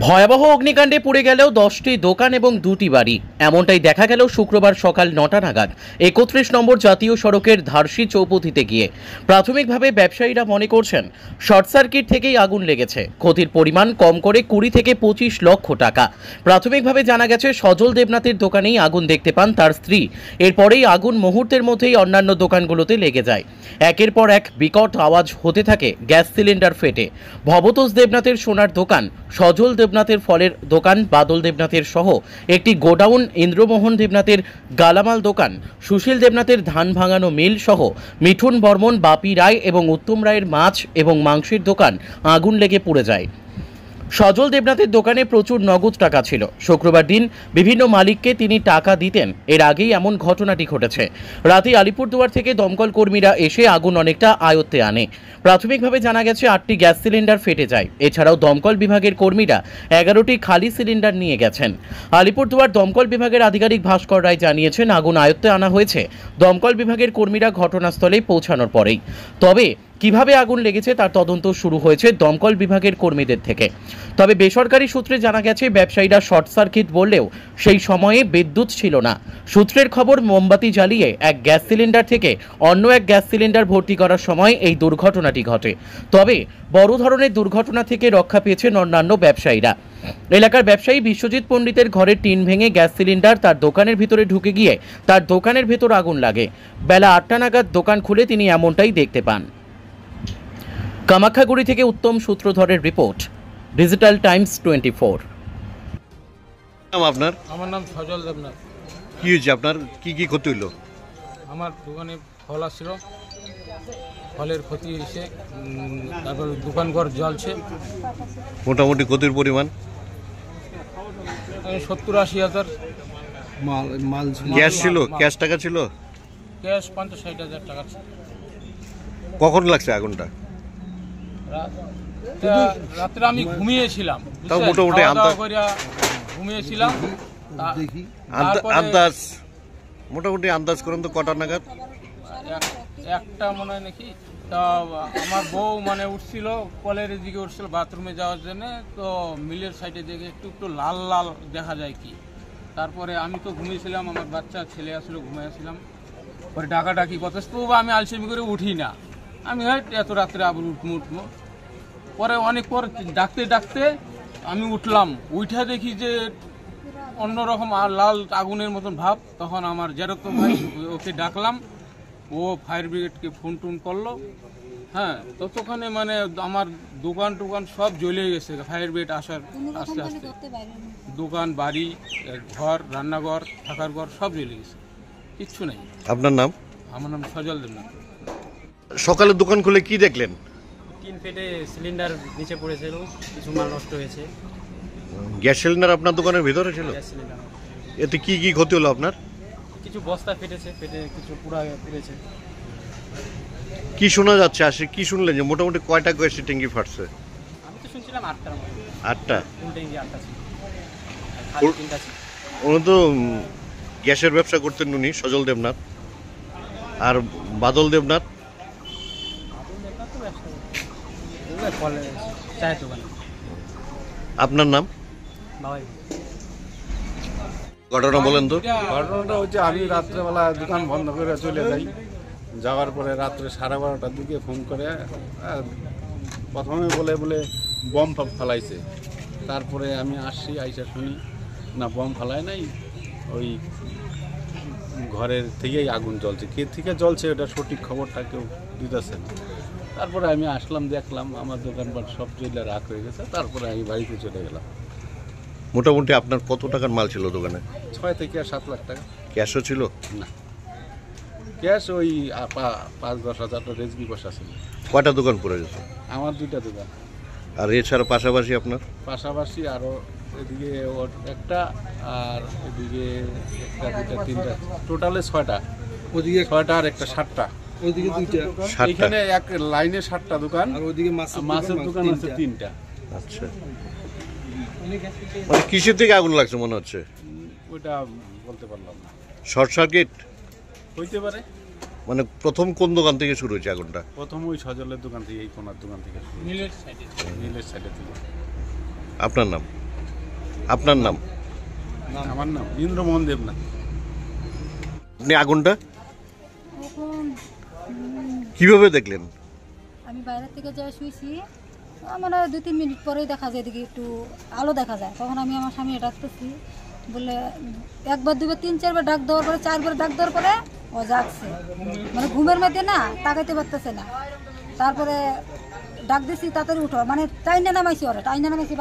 ভয়াবহ অগ্নিকাণ্ডে পুড়ে গেল 10টি দোকান এবং 2টি বাড়ি। এমনটাই দেখা গেল শুক্রবার সকাল 9টা নাগাদ 31 নম্বর জাতীয় সড়কের ধারসি চৌপথিতে গিয়ে। প্রাথমিকভাবে ব্যবসায়ীরা মনে করছেন শর্ট সার্কিট থেকেই আগুন লেগেছে। ক্ষতির পরিমাণ কম করে 20 থেকে 25 লক্ষ টাকা। প্রাথমিকভাবে জানা গেছে সজল দেবনাথের দোকানেই আগুন দেখতে পান তার স্ত্রী। এরপরেই আগুন মুহূর্তের মধ্যেই অন্যান্য দোকানগুলোতে লেগে যায়। একের পর এক বিকট আওয়াজ হতে থাকে গ্যাস সিলিন্ডার ফেটে। ভবতোষ দেবনাথের সোনার দোকান, সজল দেবনাথের ফলের দোকান, বাদল দেবনাথের সহ একটি গোডাউন, ইন্দ্রমোহন দেবনাথের গালামাল দোকান, সুশীল দেবনাথের ধান ভাঙানো মিল সহ মিঠুন বর্মন, বাপি রায় এবং উত্তম রায়ের মাছ এবং মাংসের দোকান আগুন লেগে পুড়ে যায়। সজল দেবনাথের দোকানে প্রচুর নগদ টাকা ছিল। শুক্রবার দিন বিভিন্ন মালিককে তিনি টাকা দিতেন। এর আগেই এমন ঘটনাটি ঘটেছে। রাতে আলিপুরদুয়ার থেকে দমকল কর্মীরা এসে আগুন অনেকটা আয়ত্তে আনে। প্রাথমিকভাবে জানা গেছে 8টি গ্যাস সিলিন্ডার ফেটে যায়। এছাড়াও দমকল বিভাগের কর্মীরা 11টি খালি সিলিন্ডার নিয়ে গেছেন। আলিপুরদুয়ার দমকল বিভাগের আধিকারিক ভাস্কর রায় জানিয়েছেন আগুন আয়ত্তে আনা হয়েছে দমকল বিভাগের কর্মীরা ঘটনাস্থলে পৌঁছানোর পরেই। তবে কিভাবে আগুন লেগেছে তার তদন্ত শুরু হয়েছে দমকল বিভাগের কর্মীদের থেকে। তবে বেসরকারি সূত্রে জানা গেছে ব্যবসায়ীরা শর্ট সার্কিট বললেও সেই সময়ে বিদ্যুৎ ছিল না। সূত্রের খবর, মোমবাতি জ্বালিয়ে এক গ্যাস সিলিন্ডার থেকে অন্য এক গ্যাস সিলিন্ডার ভর্তি করার সময় এই দুর্ঘটনাটি ঘটে। তবে বড় ধরনের দুর্ঘটনা থেকে রক্ষা পেয়েছেন অন্যান্য ব্যবসায়ীরা। এলাকার ব্যবসায়ী বিশ্বজিৎ পণ্ডিতের ঘরের টিন ভেঙে গ্যাস সিলিন্ডার তার দোকানের ভিতরে ঢুকে গিয়ে তার দোকানের ভেতর আগুন লাগে। বেলা 8টা নাগাদ দোকান খুলে তিনি এমনটাই দেখতে পান। কামাখ্যাগুড়ি থেকে উত্তম সূত্রধরের রিপোর্ট, ডিজিটাল টাইমস 24। আপনার? আমার নাম সজল দেবনাথ। কি হয়েছে আপনার? কি কি ক্ষতি হলো? আমার দোকানে ফল আসছিল, ফলের ক্ষতি হয়েছে, তারপর দোকানঘর জ্বলছে। মোটামুটি ক্ষতির পরিমাণ 70-80 হাজার। মাল ক্যাশ ছিল? ক্যাশ টাকা ছিল? ক্যাশ 50-60 হাজার টাকা ছিল। কখন লাগছে আগুনটা? রাত্রে আমি ঘুমিয়েছিলাম, তাও মোটামুটি ঘুমিয়েছিলাম। আন্দাজ মোটামুটি আন্দাজ করেন তো কটা নাগাদ? একটা মনে হয় নাকি। তা আমার বউ মানে উঠছিল, কলের দিকে উঠছিল বাথরুমে যাওয়ার জন্য। তো মিলের সাইডে দেখে একটু একটু লাল লাল দেখা যায় কি। তারপরে আমি তো ঘুমিয়েছিলাম, আমার বাচ্চা ছেলে আসলে ঘুমিয়েছিলাম। পরে ডাকাডাকি কথা, তবু আমি আলসেমি করে উঠি না। আমি এত রাত্রে আবার উঠবো। পরে অনেক পর ডাকতে ডাকতে আমি উঠলাম। উঠে দেখি যে অন্যরকম লাল আগুনের মতন ভাব। তখন আমার জেরত ভাই, ওকে ডাকলাম। ও ফায়ার ব্রিগেডকে ফোন টোন করলো। হ্যাঁ, ততক্ষণে মানে আমার দোকান টোকান সব জ্বলে গেছে। ফায়ার ব্রিগেড আসার আস্তে আস্তে দোকান, বাড়ি, ঘর, রান্নাঘর, থাকার ঘর সব জ্বলে গেছে, কিচ্ছু নেই। আপনার নাম? আমার নাম সজল দেবনাথ। সকালে দোকান খুলে কি দেখলেন? টিন ফেটে সিলিন্ডার নিচে পড়েছিল, কিছু মাল নষ্ট হয়েছে। গ্যাস সিলিন্ডার আপনার দোকানের ভিতরে ছিল? গ্যাস সিলিন্ডার এতে কি কি ক্ষতি হলো আপনার? কিছু বস্তা ফেটেছে, ফেটে কিছু পুরা পুড়েছে। কি শোনা যাচ্ছে? আসে কি শুনলেন যে মোটামুটি কয়টা গ্যাস ট্যাঙ্কি ফাটছে? আমি তো শুনছিলাম 8টার মতো। 8টা? ফুল ট্যাঙ্কি 8টা ছিল, খালি 3টা ছিল। উনি তো গ্যাসের ব্যবসা করতেন উনি, সজল দেবনাথ। আর বাদল দেবনাথ? চায়ের দোকান। আপনার নাম? বাবাই। ঘটনা বলেন তো। ঘটনাটা হচ্ছে, আমি রাত্রেবেলা দোকান বন্ধ করে চলে যাই। যাওয়ার পরে রাত্রে 12:30টার দিকে ফোন করে প্রথমে বলে বম ফেলাইছে। তারপরে আমি আসছি, আইসা শুনি না, বম ফেলায় নাই, ওই ঘরের থেকেই আগুন জ্বলছে। কে থেকে জ্বলছে ওটা সঠিক খবরটা কেউ দিতেছে না। তারপরে আমি আসলাম, দেখলাম আমার দোকানপাট সব জ্বলে রাখ হয়ে গেছে। তারপরে আমি বাড়িতে চলে গেলাম। মোটামুটি আপনার কত টাকার মাল ছিল দোকানে? 6 থেকে 7 লাখ টাকা। ক্যাশও ছিল? না, ক্যাশ ওই 5-10 হাজার টাকা রেজকি পয়সা ছিল। কয়টা দোকান পড়ে গেছে? আমার 2টা দোকান। আর এছাড়া পাশাপাশি আপনার? পাশাপাশি আরও এদিকে একটা, আর এদিকে একটা, 2টা, 3টা, টোটালে 6টা। ওদিকে 6টা আর একটা 7টা। ওইদিকে 2টা। এখানে এক লাইনে 7টা দোকান, আর ওইদিকে মাছের দোকান আছে 3টা। আচ্ছা, মানে কিসের থেকে আগুন লাগছে মনে হচ্ছে? ওইটা বলতে পারলাম না। শর্ট সার্কিট হইতে পারে। মানে প্রথম কোন দোকান থেকে শুরু হয়েছে আগুনটা? প্রথম ওই সজলের দোকান থেকে, এই কোনার দোকান থেকে, মিলের সাইডে নীলের সাইডে থেকে। আপনার নাম? আপনার নাম? আমার নাম ইন্দ্রমোহন দেবনাথ। আপনি আগুনটা এখন কিভাবে দেখলেন? আমি বাইরে থেকে যাই শুয়েছি, আমার 2-3 মিনিট পরেই দেখা যায় এদিকে একটু আলো দেখা যায়। তখন আমি আমার স্বামী ডাকতেছি, বলে একবার দুবার 3-4 ডাক দেওয়ার পরে 4 ডাক দেওয়ার পরে ও জাগছে, মানে ঘুমের মধ্যে না তাকাইতে পারতেছে না। তারপরে ডাক দিছি তাড়াতাড়ি উঠো, মানে টাইনা নামাইছি,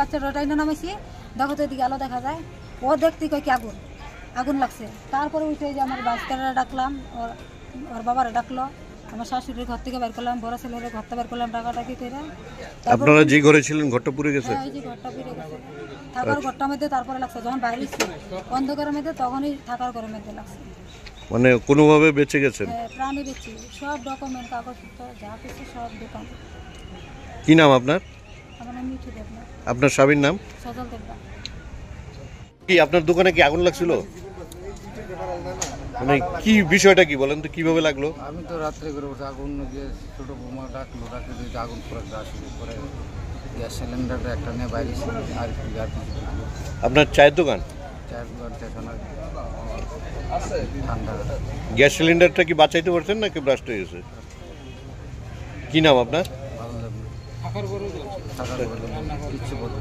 বাচ্চাটা টাইনা নামাইছি, দেখো তো এদিকে আলো দেখা যায়। ও দেখতে কয় কি আগুন লাগছে। তারপরে উঠে যে আমার বাচ্চারা ডাকলাম, ওর বাবারা ডাকলো, আমার শাশুড়ির ঘর থেকে বের করলাম, বড় ছেলের ঘর থেকে বের করলাম ডাকাডাকি করে। আপনারা যে ঘরে ছিলেন ঘরটা পুড়ে গেছে? হ্যাঁ, এই যে ঘরটা পুড়ে গেছে। থাকার ঘরটার মধ্যে তারপরে লাগছে, যখন বাইরে ছিল অন্ধকারের মধ্যে তখনই থাকার ঘরের মধ্যে লাগছে। মানে কোনোভাবে বেঁচে গেছেন? হ্যাঁ, প্রাণী বেঁচে সব ডকুমেন্ট কাগজপত্র যা কিছু সব দোকান। কি নাম আপনার? আমার নাম মিঠু দেবনাথ। আপনার স্বামীর নাম সজল দেবনাথ। কি? আপনার দোকানে কি আগুন লাগছিল? মানে কি বিষয়টা কি বলেন তো, কিভাবে লাগলো? আমি তো রাত্রে করে উঠে আগুন, যে ছোটো বৌমা ডাকলো, ডাকলে যে আগুন পড়ে আসলো, পরে গ্যাস সিলিন্ডারটা একটা নিয়ে বাইরে ছিল, আর কি আপনার চায়ের দোকান? চায়ের দোকান এখন আর ঠান্ডা। গ্যাস সিলিন্ডারটা কি বাঁচাইতে পারছেন নাকি ব্লাস্ট হয়ে গেছে? কি নাম আপনার? ভালো লাগলো থাকার কিছু বলবো।